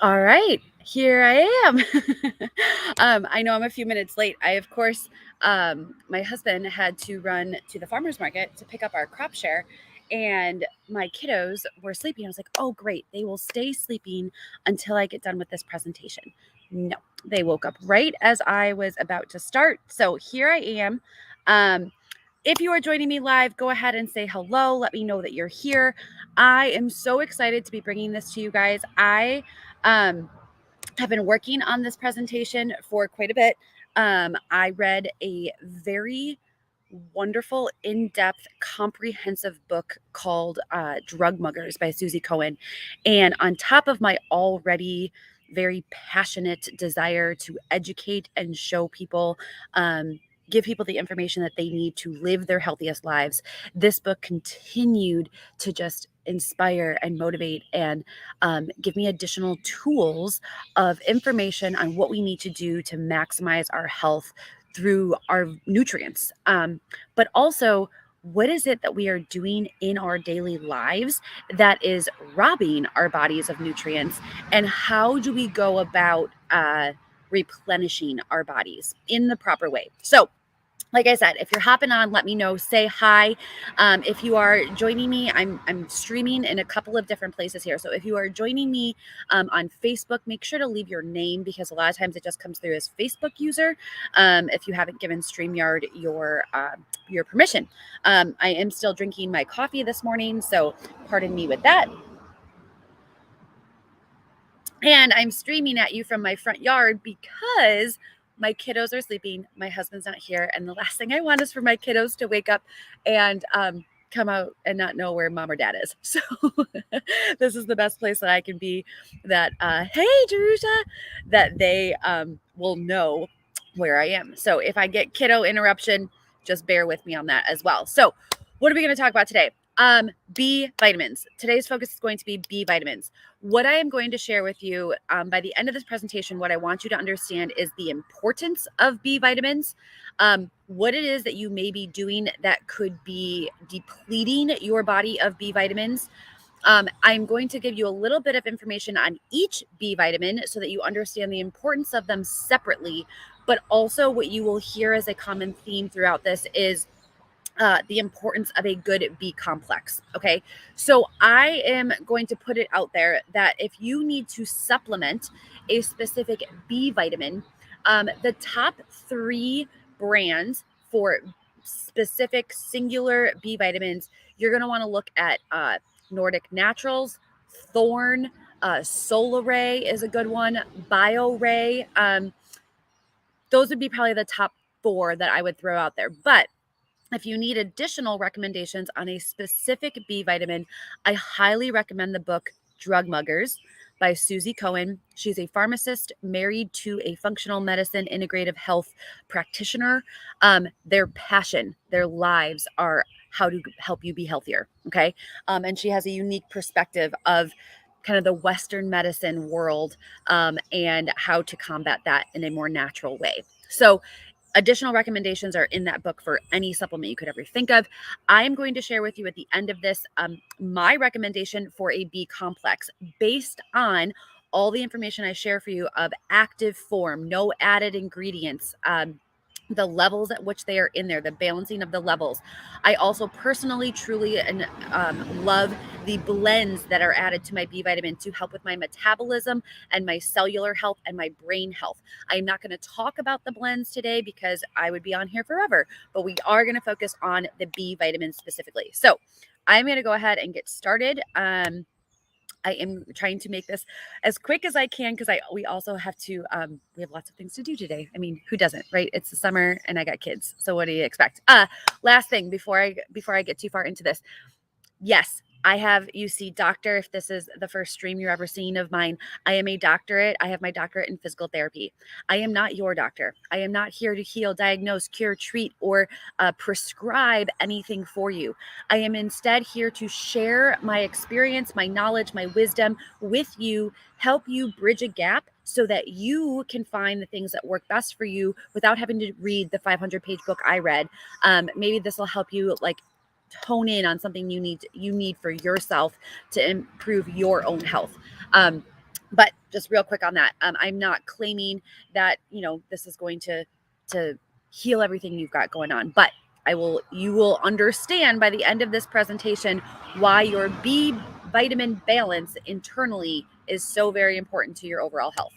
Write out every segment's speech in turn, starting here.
All right, here I am. I know I'm a few minutes late. Of course, my husband had to run to the farmer's market to pick up our crop share, and my kiddos were sleeping. I was like, oh, great. They will stay sleeping until I get done with this presentation. No, they woke up right as I was about to start. So here I am. Um, if you are joining me live, go ahead and say hello. Let me know that you're here. I am so excited to be bringing this to you guys. Um, have been working on this presentation for quite a bit. I read a very wonderful, in-depth, comprehensive book called Drug Muggers by Susie Cohen. And on top of my already very passionate desire to educate and show people, give people the information that they need to live their healthiest lives, this book continued to just inspire and motivate and give me additional tools of information on what we need to do to maximize our health through our nutrients. But also, what is it that we are doing in our daily lives that is robbing our bodies of nutrients? And how do we go about replenishing our bodies in the proper way? So, like I said, if you're hopping on, let me know. Say hi. If you are joining me, I'm streaming in a couple of different places here. So if you are joining me on Facebook, make sure to leave your name because a lot of times it just comes through as Facebook user. If you haven't given StreamYard your permission, I am still drinking my coffee this morning, so pardon me with that. And I'm streaming at you from my front yard because my kiddos are sleeping. My husband's not here. And the last thing I want is for my kiddos to wake up and come out and not know where mom or dad is. So this is the best place that I can be that, hey, Jerusha, that they will know where I am. So if I get kiddo interruption, just bear with me on that as well. So what are we going to talk about today? B vitamins. Today's focus is going to be B vitamins. What I am going to share with you by the end of this presentation, what I want you to understand is the importance of B vitamins, what it is that you may be doing that could be depleting your body of B vitamins. I'm going to give you a little bit of information on each B vitamin so that you understand the importance of them separately, but also what you will hear as a common theme throughout this is the importance of a good B complex. Okay. So I am going to put it out there that if you need to supplement a specific B vitamin, the top 3 brands for specific singular B vitamins, you're going to want to look at Nordic Naturals, Thorn, Solaray is a good one, BioRay. Those would be probably the top 4 that I would throw out there. But if you need additional recommendations on a specific B vitamin, I highly recommend the book Drug Muggers by Susie Cohen. She's a pharmacist married to a functional medicine integrative health practitioner. Their passion, their lives are how to help you be healthier. Okay. And she has a unique perspective of kind of the Western medicine world and how to combat that in a more natural way. So additional recommendations are in that book for any supplement you could ever think of. I'm going to share with you at the end of this my recommendation for a B complex based on all the information I share for you of active form, no added ingredients, the levels at which they are in there, the balancing of the levels. I also personally, truly, and love the blends that are added to my B vitamin to help with my metabolism and my cellular health and my brain health. I'm not going to talk about the blends today because I would be on here forever, but we are going to focus on the B vitamins specifically. So I'm going to go ahead and get started. I am trying to make this as quick as I can because we also have to we have lots of things to do today. I mean, who doesn't, right? It's the summer and I got kids. So what do you expect? Last thing before I get too far into this. Yes, I have UC doctor. If this is the first stream you're ever seeing of mine, I am a doctorate. I have my doctorate in physical therapy. I am not your doctor. I am not here to heal, diagnose, cure, treat, or prescribe anything for you. I am instead here to share my experience, my knowledge, my wisdom with you, help you bridge a gap so that you can find the things that work best for you without having to read the 500-page book I read. Maybe this will help you like hone in on something you need for yourself to improve your own health. But just real quick on that, I'm not claiming that, this is going to heal everything you've got going on, but you will understand by the end of this presentation why your B vitamin balance internally is so very important to your overall health.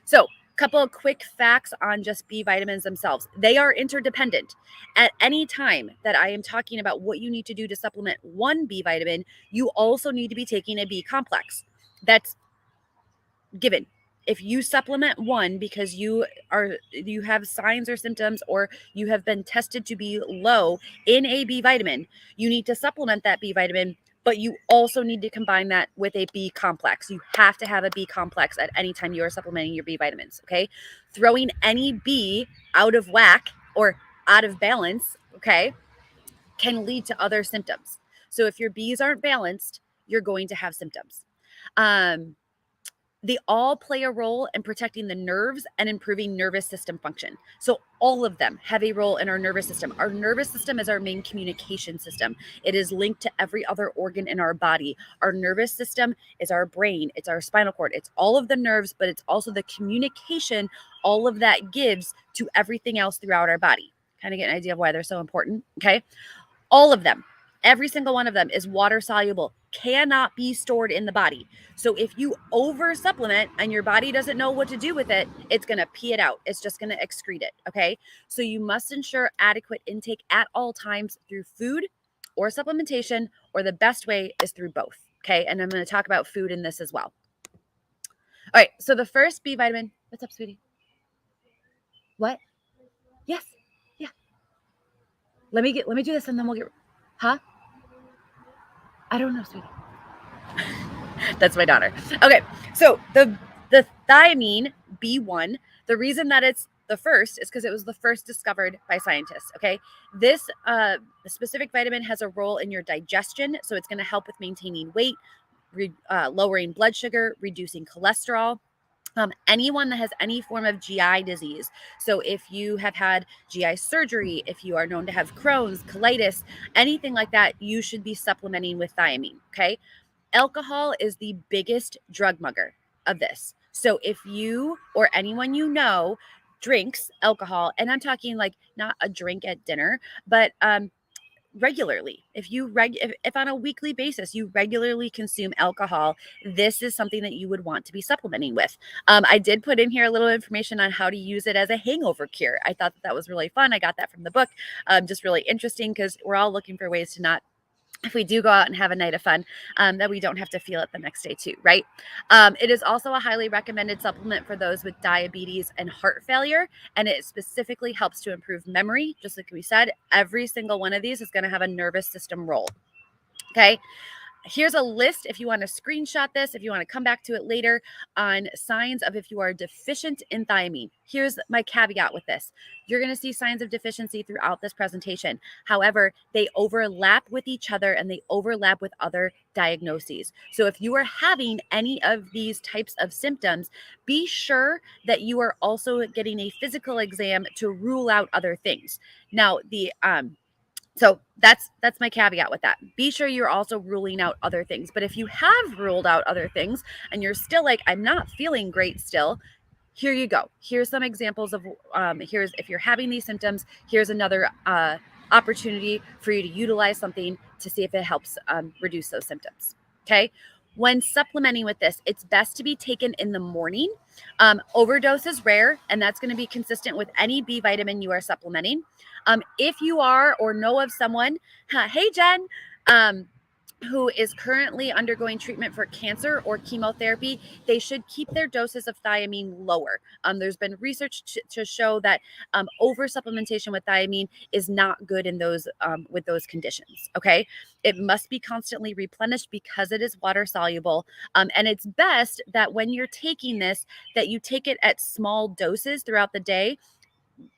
So, couple of quick facts on just B vitamins themselves. They are interdependent. At any time that I am talking about what you need to do to supplement one B vitamin, you also need to be taking a B complex. That's given. If you supplement one because you have signs or symptoms, or you have been tested to be low in a B vitamin, you need to supplement that B vitamin, but you also need to combine that with a B complex. You have to have a B complex at any time you are supplementing your B vitamins, okay? Throwing any B out of whack or out of balance, okay, can lead to other symptoms. So if your Bs aren't balanced, you're going to have symptoms. They all play a role in protecting the nerves and improving nervous system function. So all of them have a role in our nervous system. Our nervous system is our main communication system. It is linked to every other organ in our body. Our nervous system is our brain, it's our spinal cord, it's all of the nerves, but it's also the communication all of that gives to everything else throughout our body. Kind of get an idea of why they're so important, okay? All of them, every single one of them is water soluble, cannot be stored in the body. So if you over supplement and your body doesn't know what to do with it, it's going to pee it out. It's just going to excrete it. Okay. So you must ensure adequate intake at all times through food or supplementation, or the best way is through both. Okay. And I'm going to talk about food in this as well. All right. So the first B vitamin, what's up, sweetie? What? Yes. Yeah. Let me do this and then we'll get, huh? I don't know, sweetie. That's my daughter. Okay, so the thiamine B1, the reason that it's the first is because it was the first discovered by scientists. Okay, this specific vitamin has a role in your digestion, so it's going to help with maintaining weight, lowering blood sugar, reducing cholesterol. Anyone that has any form of GI disease. So if you have had GI surgery, if you are known to have Crohn's, colitis, anything like that, you should be supplementing with thiamine. Okay. Alcohol is the biggest drug mugger of this. So if you or anyone you know drinks alcohol, and I'm talking like not a drink at dinner, but regularly, if on a weekly basis you regularly consume alcohol, this is something that you would want to be supplementing with. I did put in here a little information on how to use it as a hangover cure. I thought that was really fun. I got that from the book. Just really interesting, because we're all looking for ways to not, if we do go out and have a night of fun, that we don't have to feel it the next day too, right? It is also a highly recommended supplement for those with diabetes and heart failure, and it specifically helps to improve memory. Just like we said, every single one of these is going to have a nervous system role. Okay. Here's a list if you want to screenshot this, if you want to come back to it later, on signs of if you are deficient in thiamine. Here's my caveat with this. You're going to see signs of deficiency throughout this presentation. However, they overlap with each other and they overlap with other diagnoses. So if you are having any of these types of symptoms, be sure that you are also getting a physical exam to rule out other things. Now, so that's my caveat with that. Be sure you're also ruling out other things. But if you have ruled out other things and you're still like, I'm not feeling great still, here you go. Here's some examples of, here's, if you're having these symptoms, here's another opportunity for you to utilize something to see if it helps reduce those symptoms. Okay. When supplementing with this, it's best to be taken in the morning. Overdose is rare, and that's going to be consistent with any B vitamin you are supplementing. If you are or know of someone, hey Jen, who is currently undergoing treatment for cancer or chemotherapy, they should keep their doses of thiamine lower. There's been research to show that over supplementation with thiamine is not good in those with those conditions. Okay, it must be constantly replenished because it is water soluble, and it's best that when you're taking this, that you take it at small doses throughout the day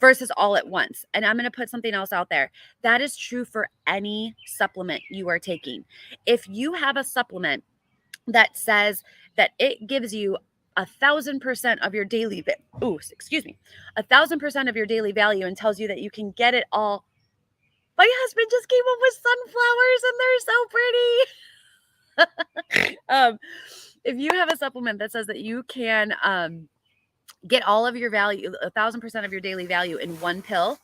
versus all at once. And I'm going to put something else out there. That is true for any supplement you are taking. If you have a supplement that says that it gives you 1,000% of your daily, 1,000% of your daily value, and tells you that you can get it all. My husband just came up with sunflowers and they're so pretty. if you have a supplement that says that you can get all of your value, 1,000% of your daily value in one pill,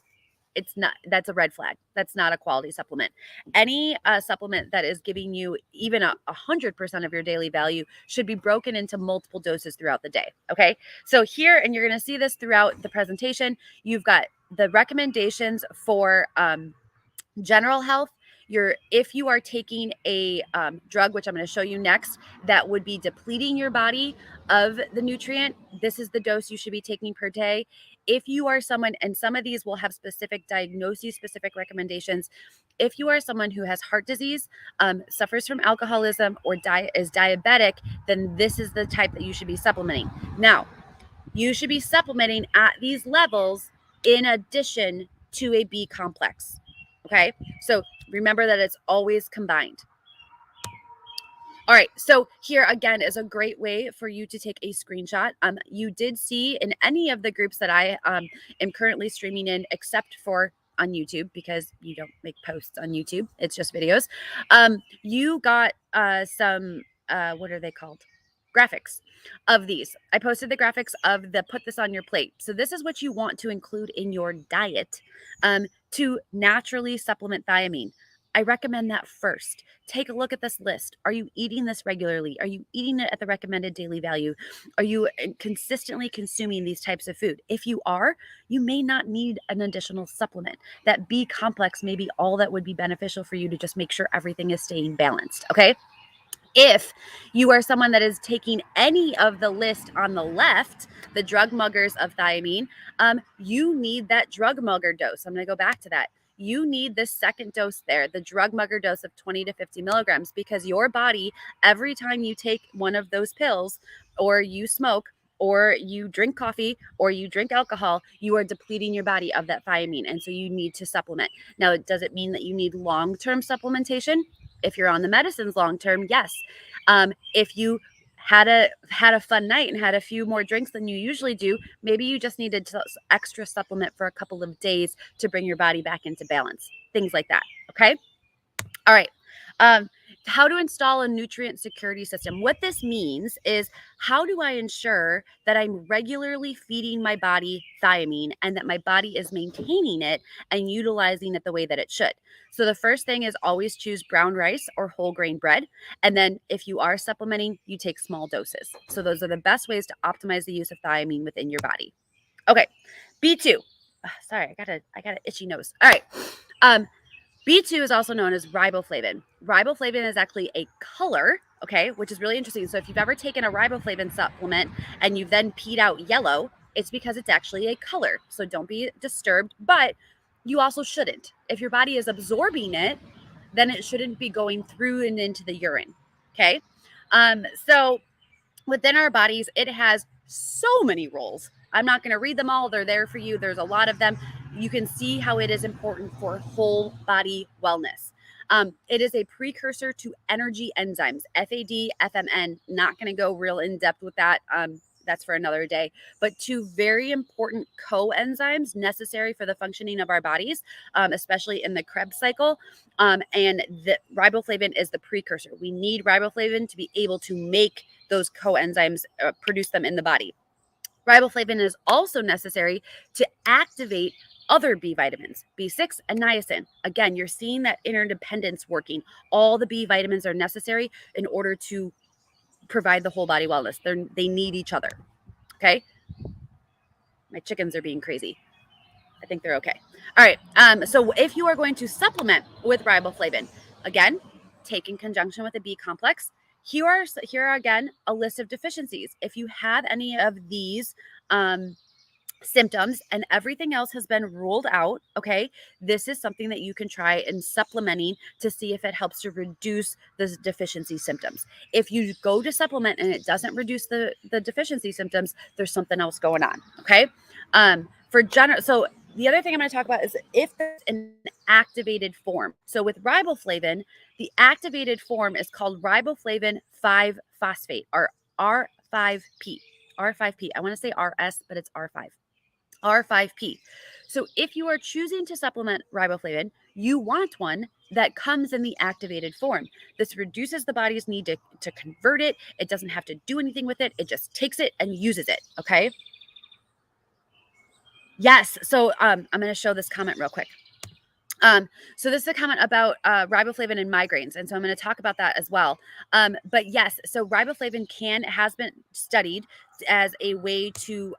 it's not, that's a red flag. That's not a quality supplement. Any supplement that is giving you even 100% of your daily value should be broken into multiple doses throughout the day. Okay. So here, and you're going to see this throughout the presentation, you've got the recommendations for general health. If you are taking a drug, which I'm going to show you next, that would be depleting your body of the nutrient, this is the dose you should be taking per day. If you are someone, and some of these will have specific diagnoses, specific recommendations. If you are someone who has heart disease, suffers from alcoholism, or is diabetic, then this is the type that you should be supplementing. Now, you should be supplementing at these levels in addition to a B complex. Okay, so remember that it's always combined. All right, so here again is a great way for you to take a screenshot. You did see in any of the groups that I am currently streaming in, except for on YouTube, because you don't make posts on YouTube, it's just videos. You got some, what are they called? Graphics of these. I posted the graphics of the put this on your plate. So this is what you want to include in your diet to naturally supplement thiamine. I recommend that first. Take a look at this list. Are you eating this regularly? Are you eating it at the recommended daily value? Are you consistently consuming these types of food? If you are, you may not need an additional supplement. That B complex may be all that would be beneficial for you to just make sure everything is staying balanced, okay? If you are someone that is taking any of the list on the left, the drug muggers of thiamine, you need that drug mugger dose. I'm going to go back to that. You need this second dose there, the drug mugger dose of 20 to 50 milligrams, because your body, every time you take one of those pills, or you smoke, or you drink coffee, or you drink alcohol, you are depleting your body of that thiamine. And so you need to supplement. Now, does it mean that you need long-term supplementation? If you're on the medicines long-term, yes. If you had a fun night and had a few more drinks than you usually do, maybe you just needed to extra supplement for a couple of days to bring your body back into balance. Things like that. Okay. All right. How to install a nutrient security system. What this means is, how do I ensure that I'm regularly feeding my body thiamine and that my body is maintaining it and utilizing it the way that it should? So the first thing is always choose brown rice or whole grain bread. And then if you are supplementing, you take small doses. So those are the best ways to optimize the use of thiamine within your body. Okay. B2. Sorry, I got an itchy nose. All right. B2 is also known as riboflavin. Riboflavin is actually a color, okay, which is really interesting. So if you've ever taken a riboflavin supplement and you've then peed out yellow, it's because it's actually a color. So don't be disturbed, but you also shouldn't. If your body is absorbing it, then it shouldn't be going through and into the urine, okay? So within our bodies, it has so many roles. I'm not going to read them all. They're there for you. There's a lot of them. You can see how it is important for whole body wellness. It is a precursor to energy enzymes, FAD, FMN. Not going to go real in depth with that. That's for another day. But two very important coenzymes necessary for the functioning of our bodies, especially in the Krebs cycle. And the riboflavin is the precursor. We need riboflavin to be able to make those coenzymes, produce them in the body. Riboflavin is also necessary to activate other B vitamins, B6 and niacin. Again, you're seeing that interdependence working. All the B vitamins are necessary in order to provide the whole body wellness. They need each other. Okay. My chickens are being crazy. I think they're okay. All right. So if you are going to supplement with riboflavin, again, take in conjunction with a B complex. Here are again a list of deficiencies. If you have any of these symptoms and everything else has been ruled out, okay, this is something that you can try in supplementing to see if it helps to reduce the deficiency symptoms. If you go to supplement and it doesn't reduce the deficiency symptoms, there's something else going on, okay? So the other thing I'm going to talk about is if there's an activated form. So with riboflavin, the activated form is called riboflavin 5-phosphate, or R5P. R5P. I want to say RS, but it's R5. R5P. So if you are choosing to supplement riboflavin, you want one that comes in the activated form. This reduces the body's need to convert it. It doesn't have to do anything with it. It just takes it and uses it. Okay. Yes. So I'm going to show this comment real quick. So this is a comment about riboflavin and migraines, and so I'm going to talk about that as well. But yes, so riboflavin has been studied as a way to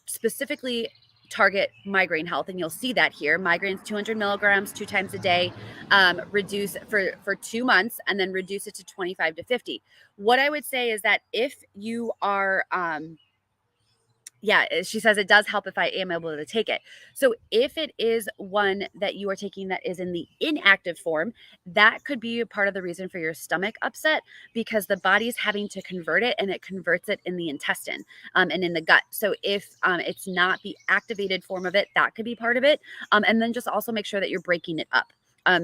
specifically target migraine health, and you'll see that here. Migraines 200 milligrams 2 times a day, reduce for 2 months, and then reduce it to 25 to 50. What I would say is that if you are she says it does help if I am able to take it. So if it is one that you are taking that is in the inactive form, that could be a part of the reason for your stomach upset, because the body's having to convert it, and it converts it in the intestine and in the gut. So if it's not the activated form of it, that could be part of it. And then just also make sure that you're breaking it up.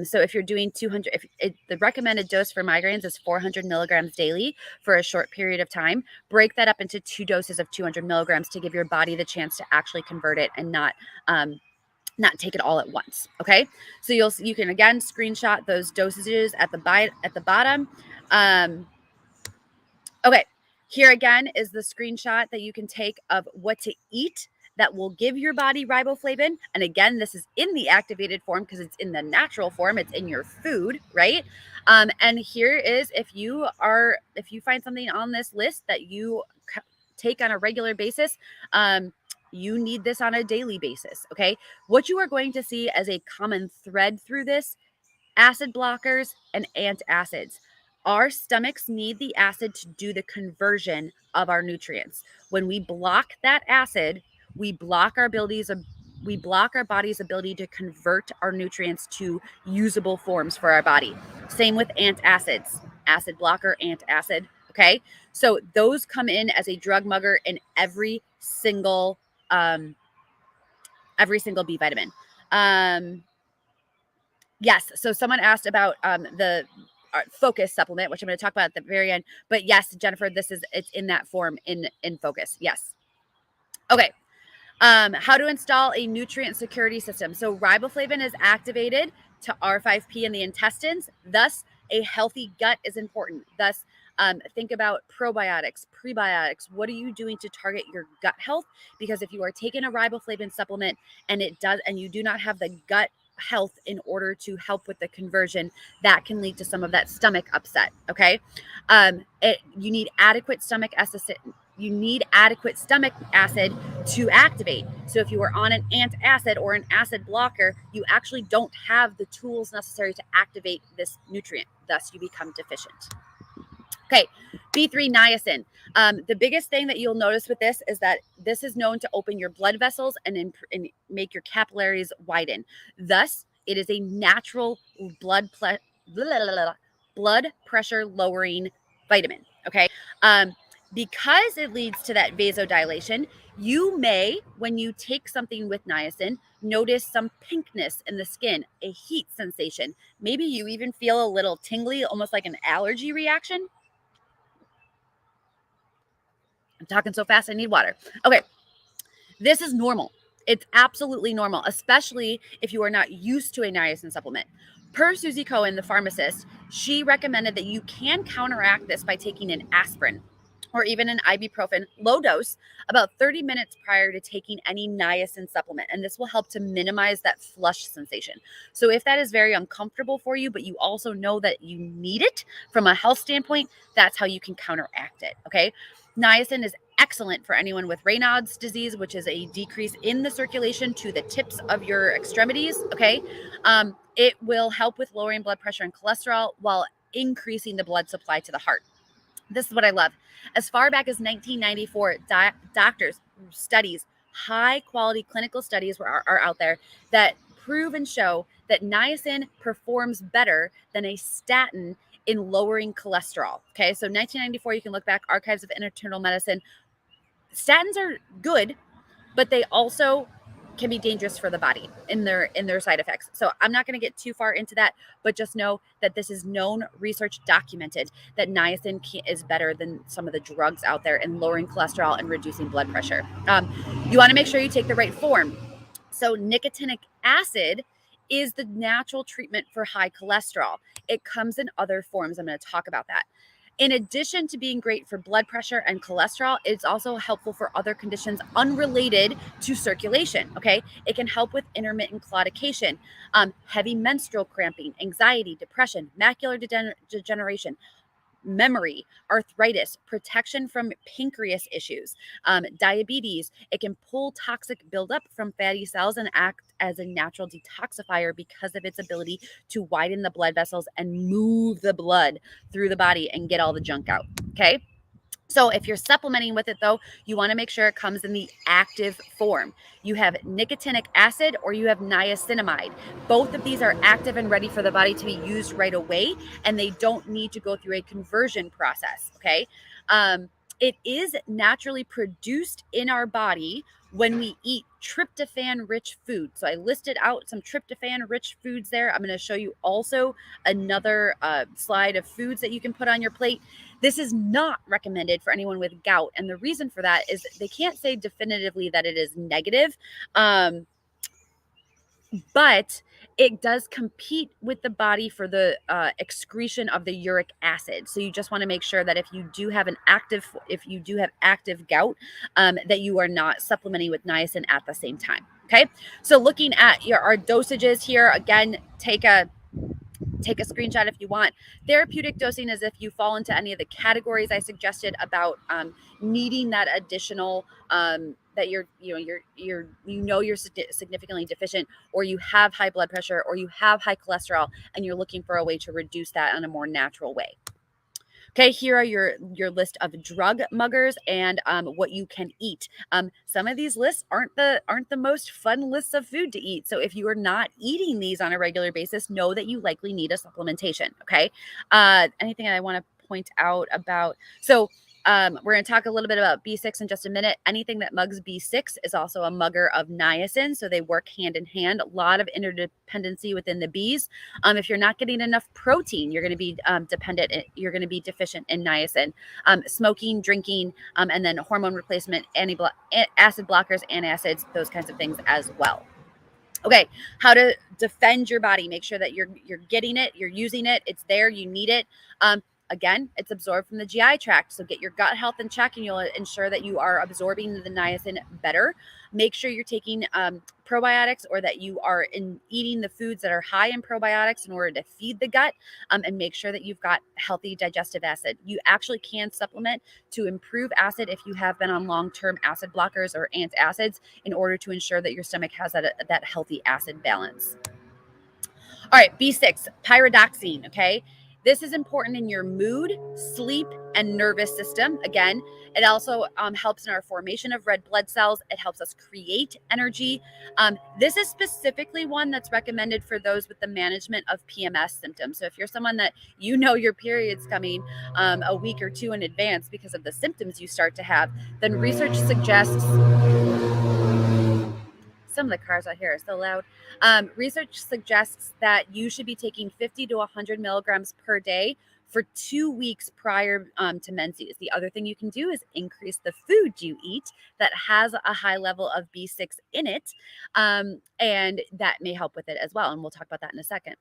So if you're doing 200, the recommended dose for migraines is 400 milligrams daily for a short period of time. Break that up into 2 doses of 200 milligrams to give your body the chance to actually convert it and not take it all at once. Okay. So you can again screenshot those dosages at the bottom. Okay. Here again is the screenshot that you can take of what to eat that will give your body riboflavin. And again, this is in the activated form because it's in the natural form. It's in your food, right? And here is if you find something on this list that you take on a regular basis, you need this on a daily basis. Okay. What you are going to see as a common thread through this: acid blockers and antacids. Our stomachs need the acid to do the conversion of our nutrients. When we block that acid, we block our body's ability to convert our nutrients to usable forms for our body. Same with antacids, acid blocker, antacid. Okay. So those come in as a drug mugger in every single B vitamin. Yes. So someone asked about the focus supplement, which I'm going to talk about at the very end. But yes, Jennifer, it's in that form in focus. Yes. Okay. How to install a nutrient security system. So riboflavin is activated to R5P in the intestines. Thus, a healthy gut is important. Thus, think about probiotics, prebiotics. What are you doing to target your gut health? Because if you are taking a riboflavin supplement and you do not have the gut health in order to help with the conversion, that can lead to some of that stomach upset. Okay. You need adequate stomach acid. You need adequate stomach acid to activate. So if you are on an antacid or an acid blocker, you actually don't have the tools necessary to activate this nutrient. Thus, you become deficient. Okay, B3 niacin. The biggest thing that you'll notice with this is that this is known to open your blood vessels and make your capillaries widen. Thus, it is a natural blood pressure lowering vitamin. Okay. Because it leads to that vasodilation, you may, when you take something with niacin, notice some pinkness in the skin, a heat sensation. Maybe you even feel a little tingly, almost like an allergy reaction. I'm talking so fast, I need water. Okay. This is normal. It's absolutely normal, especially if you are not used to a niacin supplement. Per Susie Cohen, the pharmacist, she recommended that you can counteract this by taking an aspirin or even an ibuprofen, low dose, about 30 minutes prior to taking any niacin supplement. And this will help to minimize that flush sensation. So if that is very uncomfortable for you, but you also know that you need it from a health standpoint, that's how you can counteract it. Okay. Niacin is excellent for anyone with Raynaud's disease, which is a decrease in the circulation to the tips of your extremities. Okay. It will help with lowering blood pressure and cholesterol while increasing the blood supply to the heart. This is what I love. As far back as 1994, doctors, studies, high quality clinical studies are out there that prove and show that niacin performs better than a statin in lowering cholesterol. Okay, so 1994, you can look back, Archives of Internal Medicine. Statins are good, but they also can be dangerous for the body in their side effects. So I'm not going to get too far into that, but just know that this is known, research documented, that niacin is better than some of the drugs out there in lowering cholesterol and reducing blood pressure. You want to make sure you take the right form. So nicotinic acid is the natural treatment for high cholesterol. It comes in other forms. I'm going to talk about that. In addition to being great for blood pressure and cholesterol, it's also helpful for other conditions unrelated to circulation. Okay. It can help with intermittent claudication, heavy menstrual cramping, anxiety, depression, macular degeneration, memory, arthritis, protection from pancreas issues, diabetes. It can pull toxic buildup from fatty cells and act as a natural detoxifier because of its ability to widen the blood vessels and move the blood through the body and get all the junk out. Okay. So if you're supplementing with it, though, you want to make sure it comes in the active form. You have nicotinic acid or you have niacinamide. Both of these are active and ready for the body to be used right away, and they don't need to go through a conversion process. Okay. It is naturally produced in our body when we eat tryptophan rich food. So I listed out some tryptophan rich foods there. I'm going to show you also another slide of foods that you can put on your plate. This is not recommended for anyone with gout. And the reason for that is they can't say definitively that it is negative, but it does compete with the body for the excretion of the uric acid. So you just want to make sure that if you do have active gout, that you are not supplementing with niacin at the same time. Okay. So looking at our dosages here, again, take a screenshot if you want. Therapeutic dosing is if you fall into any of the categories I suggested about needing that additional that you're significantly deficient, or you have high blood pressure, or you have high cholesterol, and you're looking for a way to reduce that in a more natural way. Okay, here are your list of drug muggers and what you can eat. Some of these lists aren't the most fun lists of food to eat. So if you are not eating these on a regular basis, know that you likely need a supplementation. Okay. Anything I want to point out about? So we're going to talk a little bit about B6 in just a minute. Anything that mugs B6 is also a mugger of niacin, so they work hand in hand. A lot of interdependency within the Bs. If you're not getting enough protein, you're going to be you're going to be deficient in niacin. Smoking, drinking, and then hormone replacement, acid blockers, antacids, those kinds of things as well. Okay, how to defend your body. Make sure that you're getting it, you're using it, it's there, you need it. Again, it's absorbed from the GI tract. So get your gut health in check and you'll ensure that you are absorbing the niacin better. Make sure you're taking probiotics, or that you are eating the foods that are high in probiotics in order to feed the gut, and make sure that you've got healthy digestive acid. You actually can supplement to improve acid if you have been on long-term acid blockers or antacids in order to ensure that your stomach has that healthy acid balance. All right, B6, pyridoxine, okay? This is important in your mood, sleep, and nervous system. Again, it also helps in our formation of red blood cells. It helps us create energy. This is specifically one that's recommended for those with the management of PMS symptoms. So if you're someone that you know your period's coming a week or two in advance because of the symptoms you start to have, then research suggests... Some of the cars out here are so loud. Research suggests that you should be taking 50 to 100 milligrams per day for 2 weeks prior to menses. The other thing you can do is increase the food you eat that has a high level of B6 in it, and that may help with it as well. And we'll talk about that in a second.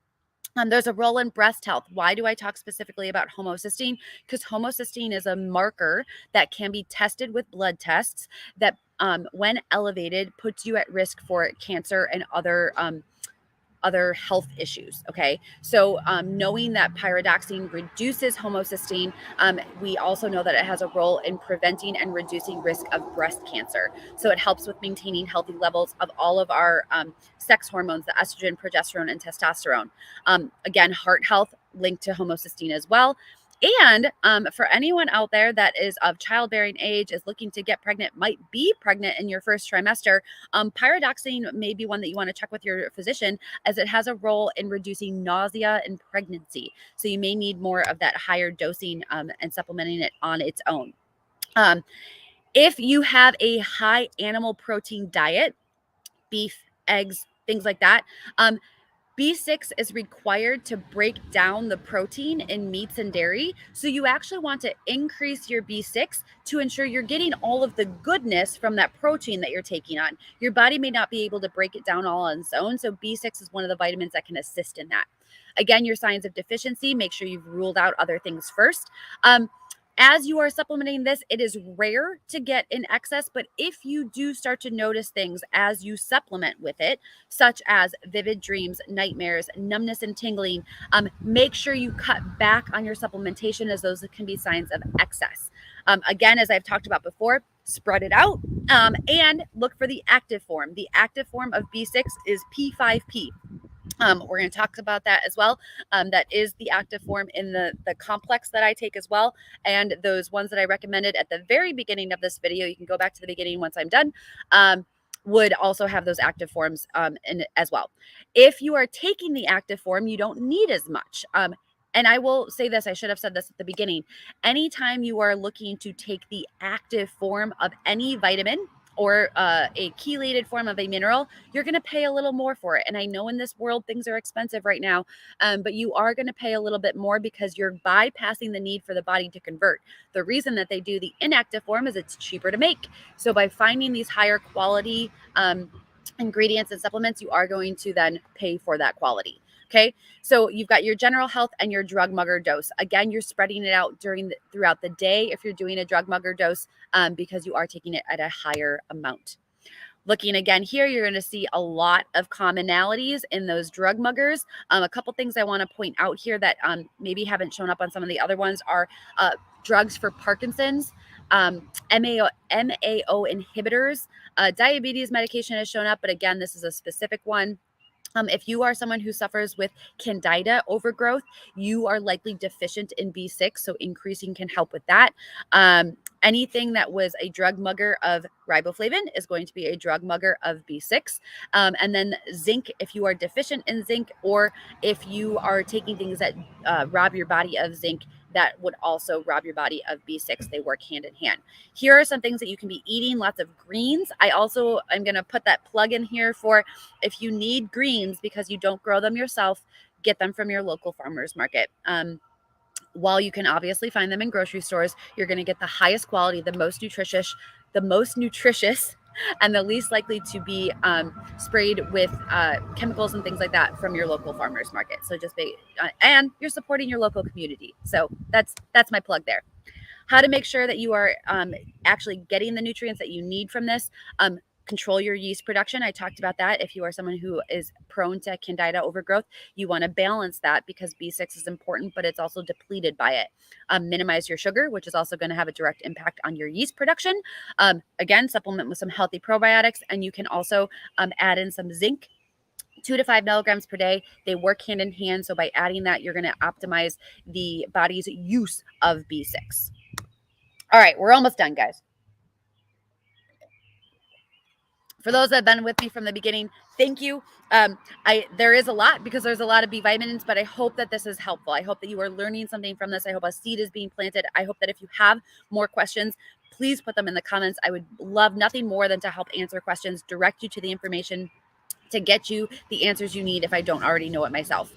There's a role in breast health. Why do I talk specifically about homocysteine? Because homocysteine is a marker that can be tested with blood tests that, when elevated, puts you at risk for cancer and other health issues. Okay. So knowing that pyridoxine reduces homocysteine, we also know that it has a role in preventing and reducing risk of breast cancer. So it helps with maintaining healthy levels of all of our sex hormones, the estrogen, progesterone, and testosterone. Again, heart health linked to homocysteine as well. And for anyone out there that is of childbearing age, is looking to get pregnant, might be pregnant in your first trimester, pyridoxine may be one that you want to check with your physician, as it has a role in reducing nausea in pregnancy. So you may need more of that higher dosing and supplementing it on its own. If you have a high animal protein diet, beef, eggs, things like that, B6 is required to break down the protein in meats and dairy. So you actually want to increase your B6 to ensure you're getting all of the goodness from that protein that you're taking on. Your body may not be able to break it down all on its own. So B6 is one of the vitamins that can assist in that. Again, your signs of deficiency, make sure you've ruled out other things first. As you are supplementing this, it is rare to get in excess, but if you do start to notice things as you supplement with it, such as vivid dreams, nightmares, numbness and tingling, make sure you cut back on your supplementation, as those can be signs of excess. Again, as I've talked about before, spread it out and look for the active form. The active form of B6 is P5P. We're going to talk about that as well. That is the active form in the complex that I take as well. And those ones that I recommended at the very beginning of this video, you can go back to the beginning once I'm done, would also have those active forms in as well. If you are taking the active form, you don't need as much. And I will say this, I should have said this at the beginning. Anytime you are looking to take the active form of any vitamin, or a chelated form of a mineral, you're going to pay a little more for it. And I know in this world things are expensive right now, but you are going to pay a little bit more because you're bypassing the need for the body to convert. The reason that they do the inactive form is it's cheaper to make. So by finding these higher quality ingredients and supplements, you are going to then pay for that quality. Okay, so you've got your general health and your drug mugger dose. Again, you're spreading it out throughout the day if you're doing a drug mugger dose, because you are taking it at a higher amount. Looking again here, you're going to see a lot of commonalities in those drug muggers. A couple things I want to point out here that maybe haven't shown up on some of the other ones are drugs for Parkinson's, MAO inhibitors, diabetes medication has shown up, but again, this is a specific one. If you are someone who suffers with candida overgrowth, you are likely deficient in B6, so increasing can help with that. Anything that was a drug mugger of riboflavin is going to be a drug mugger of B6. And then zinc, if you are deficient in zinc, or if you are taking things that rob your body of zinc, that would also rob your body of B6. They work hand in hand. Here are some things that you can be eating, lots of greens. I'm going to put that plug in here for if you need greens because you don't grow them yourself, get them from your local farmer's market. While you can obviously find them in grocery stores, you're going to get the highest quality, the most nutritious, and the least likely to be sprayed with chemicals and things like that from your local farmers market. So and you're supporting your local community. So that's my plug there. How to make sure that you are actually getting the nutrients that you need from this. Control your yeast production. I talked about that. If you are someone who is prone to candida overgrowth, you want to balance that because B6 is important, but it's also depleted by it. Minimize your sugar, which is also going to have a direct impact on your yeast production. Again, supplement with some healthy probiotics, and you can also add in some zinc, 2 to 5 milligrams per day. They work hand in hand. So by adding that, you're going to optimize the body's use of B6. All right, we're almost done, guys. For those that have been with me from the beginning, thank you. There is a lot because there's a lot of B vitamins, but I hope that this is helpful. I hope that you are learning something from this. I hope a seed is being planted. I hope that if you have more questions, please put them in the comments. I would love nothing more than to help answer questions, direct you to the information to get you the answers you need if I don't already know it myself.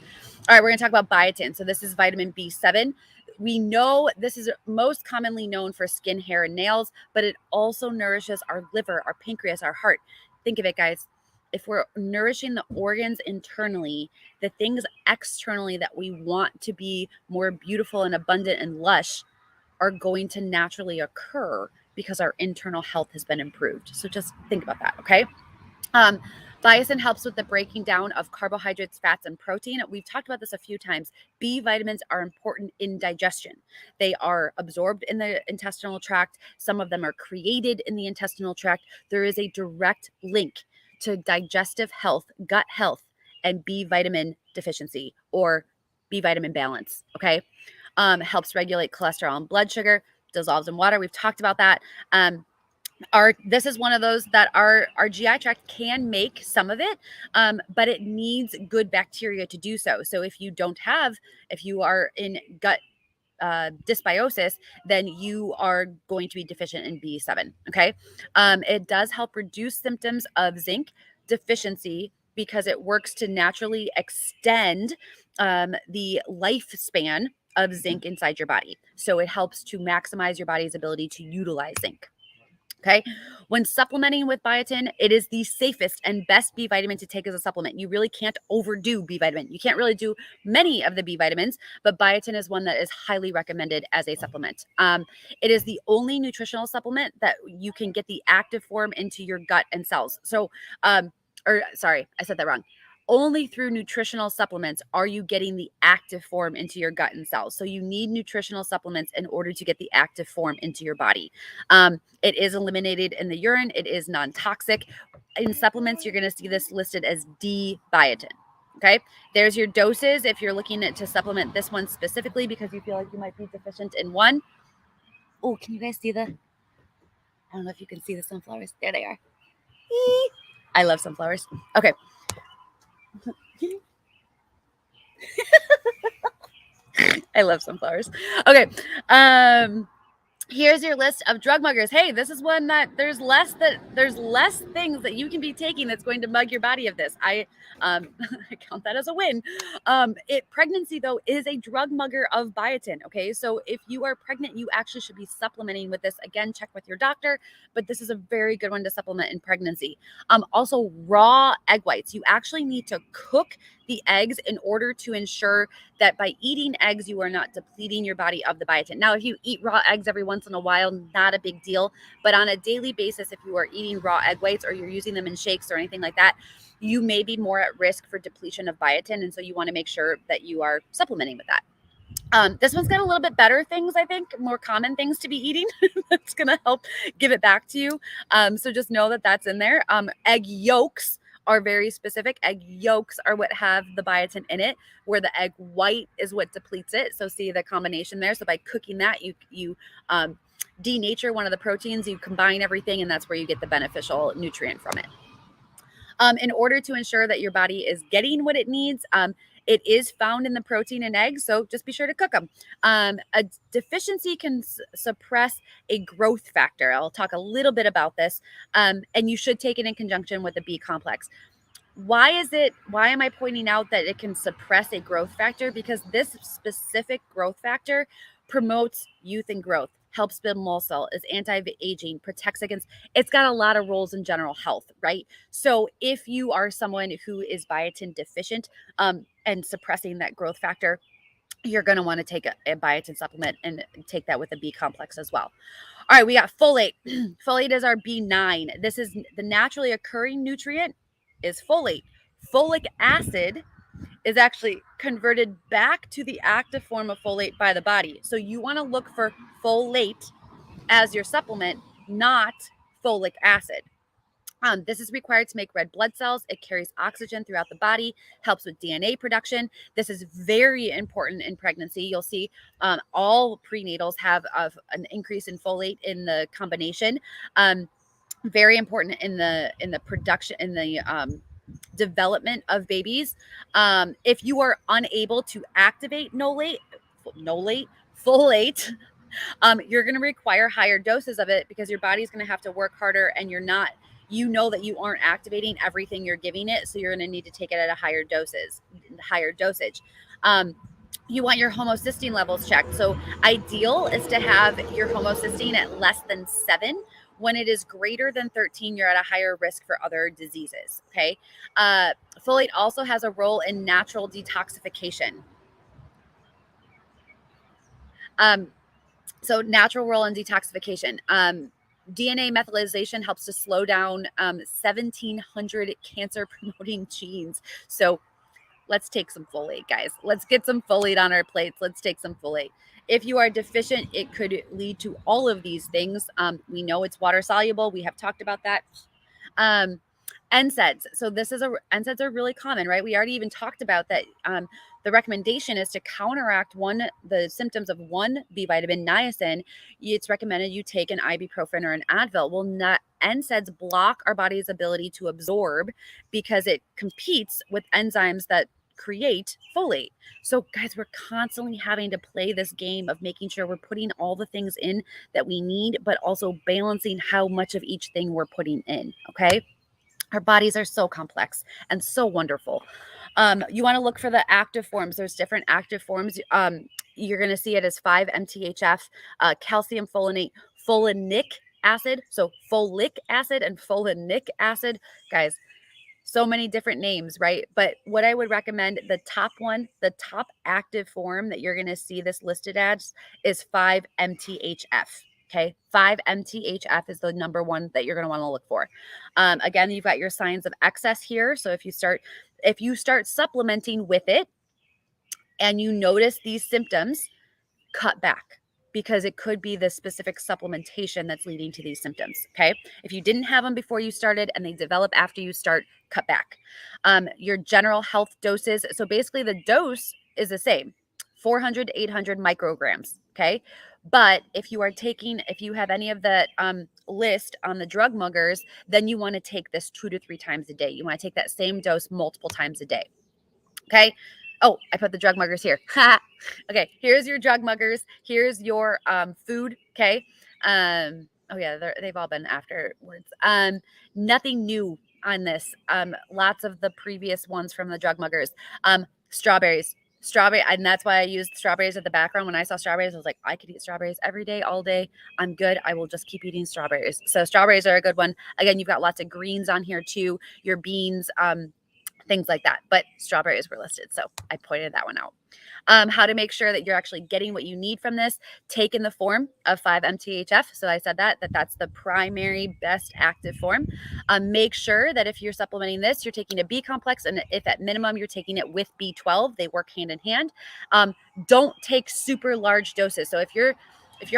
All right, we're going to talk about biotin. So this is vitamin B7. We know this is most commonly known for skin, hair, and nails, but it also nourishes our liver, our pancreas, our heart. Think of it, guys. If we're nourishing the organs internally, the things externally that we want to be more beautiful and abundant and lush are going to naturally occur because our internal health has been improved. So just think about that, okay? Biotin helps with the breaking down of carbohydrates, fats, and protein. We've talked about this a few times. B vitamins are important in digestion. They are absorbed in the intestinal tract. Some of them are created in the intestinal tract. There is a direct link to digestive health, gut health, and B vitamin deficiency or B vitamin balance, okay? Helps regulate cholesterol and blood sugar, dissolves in water. We've talked about that. This is one of those that our GI tract can make some of it, but it needs good bacteria to do so. So if you are in gut dysbiosis, then you are going to be deficient in B7. Okay. It does help reduce symptoms of zinc deficiency because it works to naturally extend the lifespan of zinc inside your body. So it helps to maximize your body's ability to utilize zinc. Okay. When supplementing with biotin, it is the safest and best B vitamin to take as a supplement. You really can't overdo B vitamin. You can't really do many of the B vitamins, but biotin is one that is highly recommended as a supplement. It is the only nutritional supplement that you can get the active form into your gut and cells. So, or sorry, I said that wrong. Only through nutritional supplements are you getting the active form into your gut and cells. So you need nutritional supplements in order to get the active form into your body. It is eliminated in the urine. It is non-toxic. In supplements, you're going to see this listed as D-biotin. Okay, there's your doses if you're looking to supplement this one specifically because you feel like you might be deficient in one. Oh, can you guys see I don't know if you can see the sunflowers. There they are. I love sunflowers. Okay. I love sunflowers. Okay. Here's your list of drug muggers. Hey, this is one that there's less things that you can be taking that's going to mug your body of this. I I count that as a win. Pregnancy though is a drug mugger of biotin. Okay, so if you are pregnant, you actually should be supplementing with this. Again, check with your doctor, but this is a very good one to supplement in pregnancy. Also raw egg whites. You actually need to cook the eggs in order to ensure that by eating eggs, you are not depleting your body of the biotin. Now, if you eat raw eggs every once in a while, not a big deal. But on a daily basis, if you are eating raw egg whites or you're using them in shakes or anything like that, you may be more at risk for depletion of biotin. And so you want to make sure that you are supplementing with that. This one's got a little bit better things, I think, more common things to be eating. That's going to help give it back to you. So just know that that's in there. Egg yolks are very specific. Egg yolks are what have the biotin in it, where the egg white is what depletes it. So see the combination there. So by cooking that, you denature one of the proteins, you combine everything, and that's where you get the beneficial nutrient from it. In order to ensure that your body is getting what it needs, it is found in the protein in eggs, so just be sure to cook them. A deficiency can suppress a growth factor. I'll talk a little bit about this, and you should take it in conjunction with the B complex. Why am I pointing out that it can suppress a growth factor? Because this specific growth factor promotes youth and growth, helps build muscle, is anti-aging, protects against, it's got a lot of roles in general health, right? So if you are someone who is biotin deficient and suppressing that growth factor, you're going to want to take a biotin supplement and take that with a B complex as well. All right, we got folate. Folate is our B9. This is the naturally occurring nutrient is folate. Folic acid is actually converted back to the active form of folate by the body. So you want to look for folate as your supplement, not folic acid. This is required to make red blood cells. It carries oxygen throughout the body, helps with DNA production. This is very important in pregnancy. You'll see all prenatals have an increase in folate in the combination. Very important in the production, in the development of babies. If you are unable to activate folate, you're going to require higher doses of it because your body's going to have to work harder, and you know that you aren't activating everything you're giving it, so you're going to need to take it at a higher dosage. You want your homocysteine levels checked. So ideal is to have your homocysteine at less than 7. When it is greater than 13, you're at a higher risk for other diseases. Okay. Folate also has a role in natural detoxification. So natural role in detoxification. DNA methylation helps to slow down 1,700 cancer promoting genes. So let's take some folate, guys. Let's get some folate on our plates. Let's take some folate. If you are deficient, it could lead to all of these things. We know it's water soluble. We have talked about that. NSAIDs. So NSAIDs are really common, right? We already even talked about that. The recommendation is to counteract the symptoms of one B vitamin, niacin. It's recommended you take an ibuprofen or an Advil. Well, NSAIDs block our body's ability to absorb because it competes with enzymes that create folate. So guys, we're constantly having to play this game of making sure we're putting all the things in that we need, but also balancing how much of each thing we're putting in. Okay. Our bodies are so complex and so wonderful. You want to look for the active forms. There's different active forms. You're going to see it as 5-MTHF, calcium folinate, folinic acid. So folic acid and folinic acid. Guys, so many different names, right? But what I would recommend, the top one, the top active form that you're going to see this listed as is 5-MTHF. Okay, 5-MTHF is the number one that you're going to want to look for. Again, you've got your signs of excess here. So if you start supplementing with it and you notice these symptoms, cut back, because it could be the specific supplementation that's leading to these symptoms. Okay. If you didn't have them before you started and they develop after you start, cut back. Your general health doses. So basically, the dose is the same, 400 to 800 micrograms. Okay. But if you have any of the list on the drug muggers, then you want to take this 2 to 3 times a day. You want to take that same dose multiple times a day. Okay. Oh, I put the drug muggers here. Okay, here's your drug muggers. Here's your food. Okay. Oh yeah, they've all been afterwards. Nothing new on this. Lots of the previous ones from the drug muggers. Strawberries. And that's why I used strawberries at the background. When I saw strawberries, I was like, I could eat strawberries every day, all day. I'm good. I will just keep eating strawberries. So strawberries are a good one. Again, you've got lots of greens on here too. Your beans, things like that. But strawberries were listed, so I pointed that one out. How to make sure that you're actually getting what you need from this, take in the form of 5-MTHF. So I said that's the primary best active form. Make sure that if you're supplementing this, you're taking a B complex, and if at minimum you're taking it with B12, they work hand in hand. Don't take super large doses. So if you're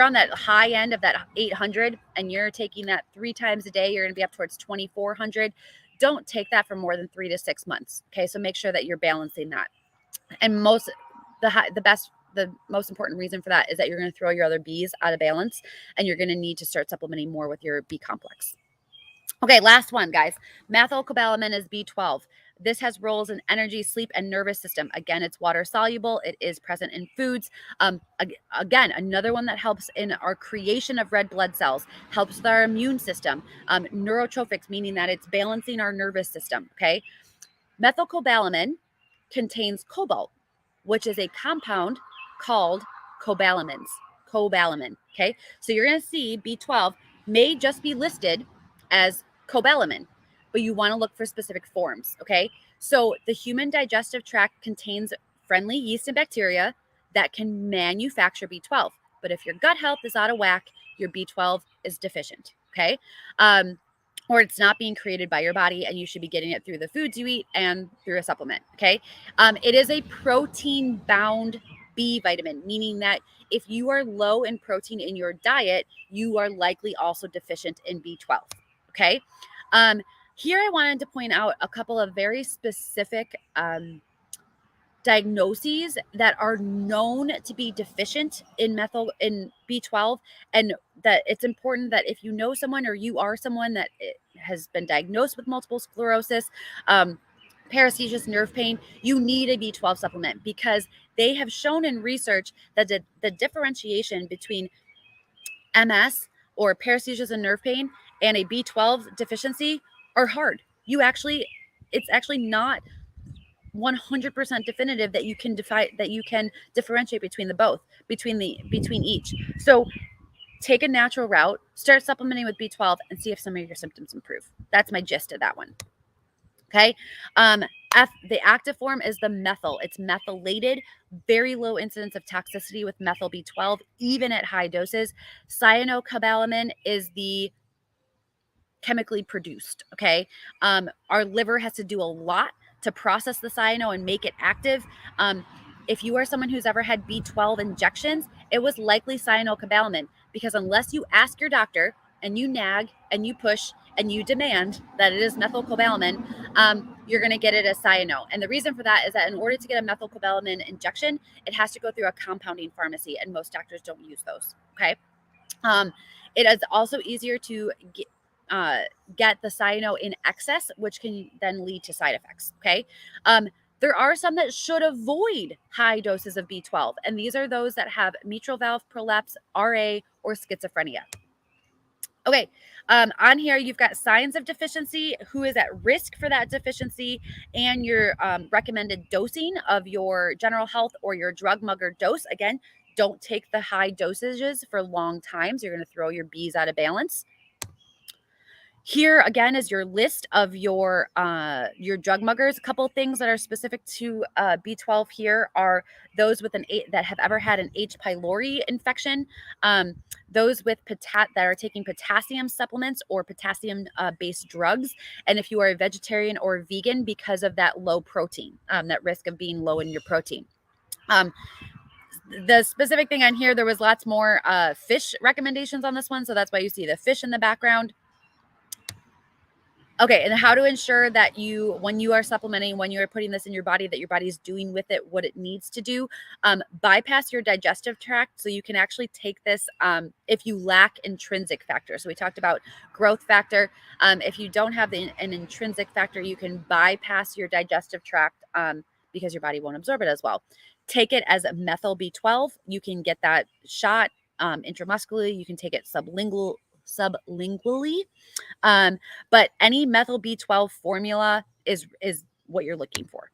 on that high end of that 800 and you're taking that 3 times a day, you're going to be up towards 2,400. Don't take that for more than 3 to 6 months. Okay, so make sure that you're balancing that. And the most important reason for that is that you're going to throw your other Bs out of balance, and you're going to need to start supplementing more with your B complex. Okay, last one, guys. Methylcobalamin is B12. This has roles in energy, sleep, and nervous system. Again, it's water soluble. It is present in foods. Again, another one that helps in our creation of red blood cells, helps with our immune system. Neurotrophics, meaning that it's balancing our nervous system. Okay. Methylcobalamin contains cobalt, which is a compound called cobalamin. Okay. So you're going to see B12 may just be listed as cobalamin, but you want to look for specific forms. Okay. So the human digestive tract contains friendly yeast and bacteria that can manufacture B12. But if your gut health is out of whack, your B12 is deficient. Okay. Or it's not being created by your body, and you should be getting it through the foods you eat and through a supplement. Okay. It is a protein bound B vitamin, meaning that if you are low in protein in your diet, you are likely also deficient in B12. Okay. Here I wanted to point out a couple of very specific diagnoses that are known to be deficient in B12, and that it's important that if you know someone or you are someone that has been diagnosed with multiple sclerosis, paresthesias, nerve pain, you need a B12 supplement, because they have shown in research that the differentiation between MS or paresthesias and nerve pain and a B12 deficiency are hard. It's actually not 100% definitive that you can differentiate between each. So take a natural route, start supplementing with B12, and see if some of your symptoms improve. That's my gist of that one. Okay. The active form is the methyl. It's methylated, very low incidence of toxicity with methyl B12, even at high doses. Cyanocobalamin is the chemically produced. Okay. Our liver has to do a lot to process the cyano and make it active. If you are someone who's ever had B12 injections, it was likely cyanocobalamin, because unless you ask your doctor and you nag and you push and you demand that it is methylcobalamin, you're going to get it as cyano. And the reason for that is that in order to get a methylcobalamin injection, it has to go through a compounding pharmacy, and most doctors don't use those. Okay. It is also easier to get the cyano in excess, which can then lead to side effects. Okay. There are some that should avoid high doses of B12, and these are those that have mitral valve prolapse, RA, or schizophrenia. Okay, on here you've got signs of deficiency, who is at risk for that deficiency, and your recommended dosing of your general health or your drug mugger dose. Again, don't take the high dosages for long times. You're going to throw your bees out of balance. Here again is your list of your drug muggers. A couple things that are specific to B12 here are those with that have ever had an H. pylori infection, those with that are taking potassium supplements or potassium based drugs, and if you are a vegetarian or vegan because of that low protein, that risk of being low in your protein. The specific thing on here, there was lots more fish recommendations on this one, so that's why you see the fish in the background. Okay, and how to ensure that when you are supplementing, when you are putting this in your body, that your body is doing with it what it needs to do. Bypass your digestive tract, so you can actually take this if you lack intrinsic factor. So we talked about growth factor. If you don't have an intrinsic factor, you can bypass your digestive tract because your body won't absorb it as well. Take it as a methyl B12. You can get that shot intramuscularly. You can take it sublingually. But any methyl B12 formula is what you're looking for.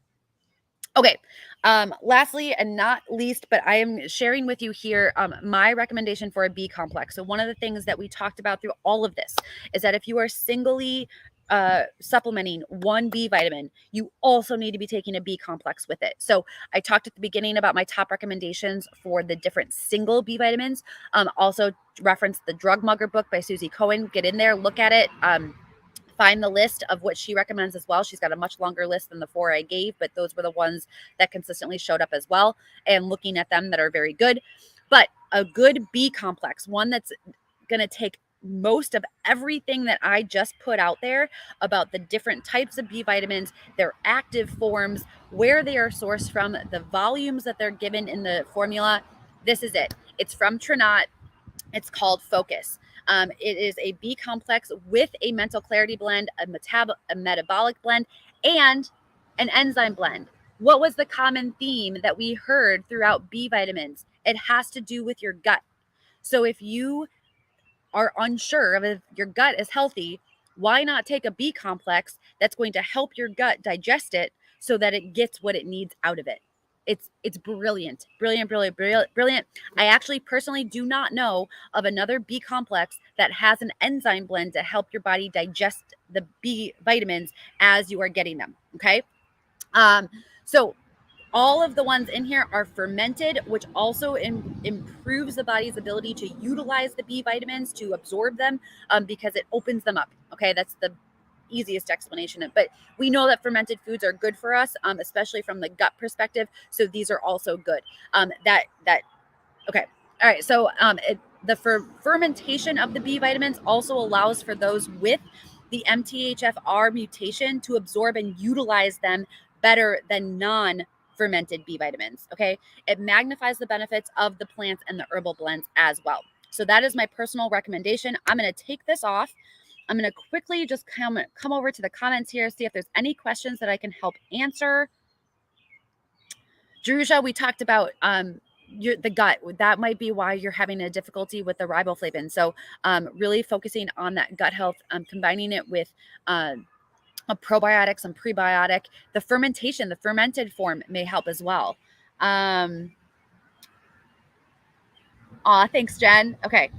Okay. Lastly and not least, but I am sharing with you here my recommendation for a B complex. So one of the things that we talked about through all of this is that if you are singly supplementing one B vitamin, you also need to be taking a B complex with it. So I talked at the beginning about my top recommendations for the different single B vitamins. Also reference the Drug Mugger book by Susie Cohen. Get in there, look at it. Find the list of what she recommends as well. She's got a much longer list than the 4 I gave, but those were the ones that consistently showed up as well, and looking at them that are very good. But a good B complex, one that's going to take most of everything that I just put out there about the different types of B vitamins, their active forms, where they are sourced from, the volumes that they're given in the formula. This is it. It's from Trinot. It's called Focus. It is a B complex with a mental clarity blend, a metabolic blend, and an enzyme blend. What was the common theme that we heard throughout B vitamins? It has to do with your gut. So if you are unsure of if your gut is healthy, why not take a B complex that's going to help your gut digest it so that it gets what it needs out of it? It's brilliant. Brilliant. I actually personally do not know of another B complex that has an enzyme blend to help your body digest the B vitamins as you are getting them. Okay. So all of the ones in here are fermented, which also improves the body's ability to utilize the B vitamins, to absorb them, because it opens them up. Okay, that's the easiest explanation. But we know that fermented foods are good for us, especially from the gut perspective. So these are also good. Okay. All right. So the fermentation of the B vitamins also allows for those with the MTHFR mutation to absorb and utilize them better than non-fermented B vitamins. Okay. It magnifies the benefits of the plants and the herbal blends as well. So that is my personal recommendation. I'm going to take this off. I'm going to quickly just come over to the comments here, see if there's any questions that I can help answer. Jerusha, we talked about the gut. That might be why you're having a difficulty with the riboflavin. So really focusing on that gut health, combining it with a probiotic, some prebiotic. The fermentation, the fermented form may help as well. Thanks, Jen. Okay.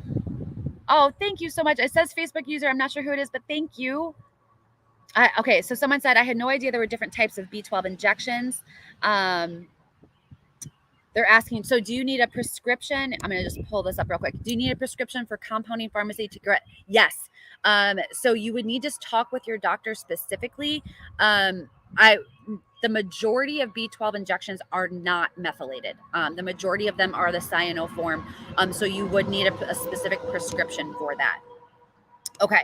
Oh, thank you so much. It says Facebook user. I'm not sure who it is, but thank you. Okay, so someone said, I had no idea there were different types of B12 injections. They're asking, so do you need a prescription? I'm going to just pull this up real quick. Do you need a prescription for compounding pharmacy to get? Yes. So you would need to talk with your doctor specifically. The majority of B12 injections are not methylated. The majority of them are the cyanoform. So you would need a specific prescription for that. Okay.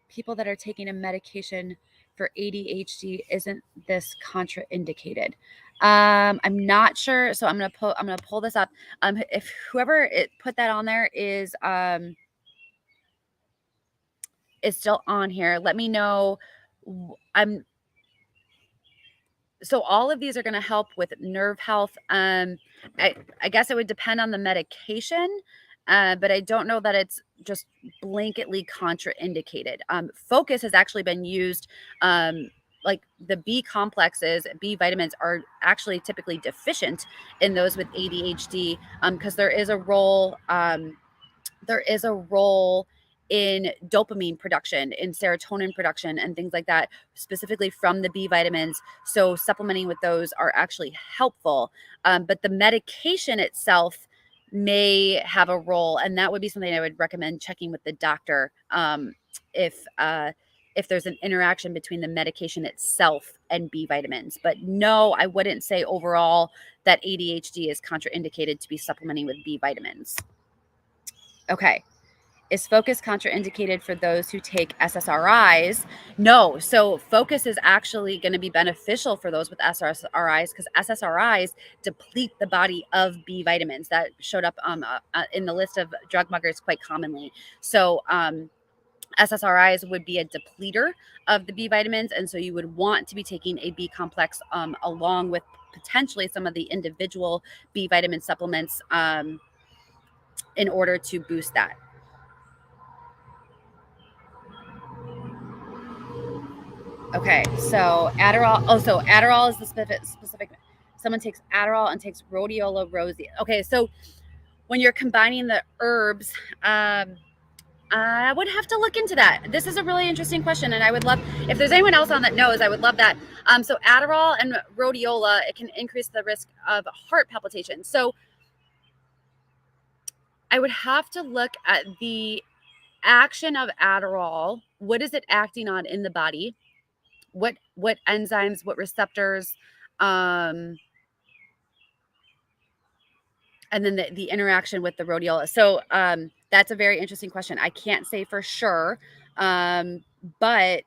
People that are taking a medication for ADHD, isn't this contraindicated? I'm not sure. So I'm gonna pull this up. If whoever put that on there is still on here, let me know. So all of these are going to help with nerve health. I guess it would depend on the medication. but I don't know that it's just blanketly contraindicated. Focus has actually been used, like the B complexes, B vitamins are actually typically deficient in those with ADHD, because there is a role in dopamine production, in serotonin production, and things like that, specifically from the B vitamins. So supplementing with those are actually helpful. But the medication itself may have a role, and that would be something I would recommend checking with the doctor, if there's an interaction between the medication itself and B vitamins. But no, I wouldn't say overall that ADHD is contraindicated to be supplementing with B vitamins. Okay. Is focus contraindicated for those who take SSRIs? No. So focus is actually going to be beneficial for those with SSRIs, because SSRIs deplete the body of B vitamins. That showed up in the list of drug muggers quite commonly. So SSRIs would be a depleter of the B vitamins, and so you would want to be taking a B complex along with potentially some of the individual B vitamin supplements in order to boost that. Okay, so Adderall. Oh, so Adderall is the specific. Someone takes Adderall and takes rhodiola rosea. Okay, so when you're combining the herbs, I would have to look into that. This is a really interesting question, and I would love if there's anyone else on that knows. I would love that. So Adderall and rhodiola, it can increase the risk of heart palpitations. So I would have to look at the action of Adderall. What is it acting on in the body? What enzymes, what receptors, and then the interaction with the rhodiola. So that's a very interesting question. I can't say for sure, but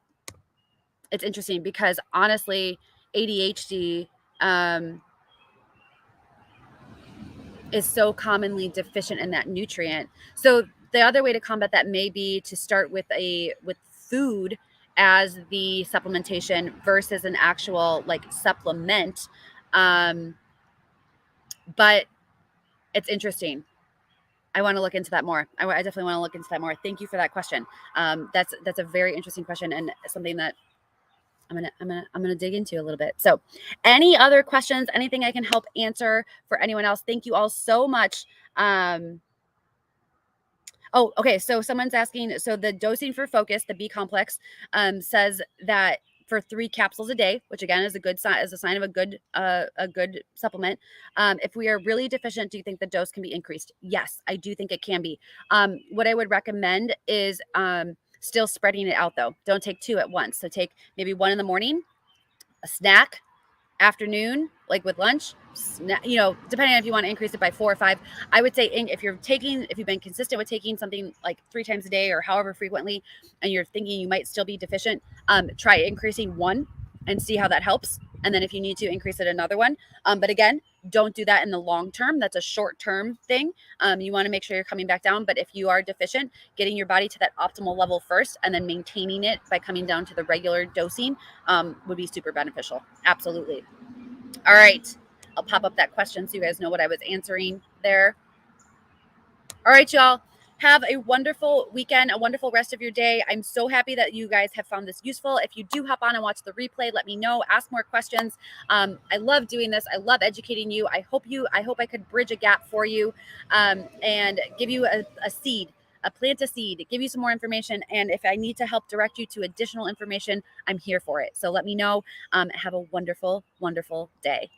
it's interesting because honestly, ADHD is so commonly deficient in that nutrient. So the other way to combat that may be to start with food as the supplementation versus an actual like supplement. But it's interesting. I want to look into that more. I definitely want to look into that more. Thank you for that question. That's a very interesting question and something that I'm gonna dig into a little bit. So, any other questions? Anything I can help answer for anyone else? Thank you all so much. Oh, okay. So someone's asking. So the dosing for focus, the B complex, says that for 3 capsules a day, which again is a good sign, is a sign of a good supplement. If we are really deficient, do you think the dose can be increased? Yes, I do think it can be. What I would recommend is still spreading it out though. Don't take 2 at once. So take maybe 1 in the morning, a snack, afternoon, like with lunch, depending on if you want to increase it by 4 or 5. I would say if you've been consistent with taking something like 3 times a day or however frequently, and you're thinking you might still be deficient, try increasing 1 and see how that helps. And then if you need to increase it another 1. But again, don't do that in the long term. That's a short term thing. You want to make sure you're coming back down. But if you are deficient, getting your body to that optimal level first and then maintaining it by coming down to the regular dosing would be super beneficial. Absolutely. All right. I'll pop up that question so you guys know what I was answering there. All right, y'all. Have a wonderful weekend, a wonderful rest of your day. I'm so happy that you guys have found this useful. If you do hop on and watch the replay, let me know. Ask more questions. I love doing this. I love educating you. I hope I could bridge a gap for you and give you a seed. Plant a seed, give you some more information. And if I need to help direct you to additional information, I'm here for it. So let me know. Have a wonderful, wonderful day.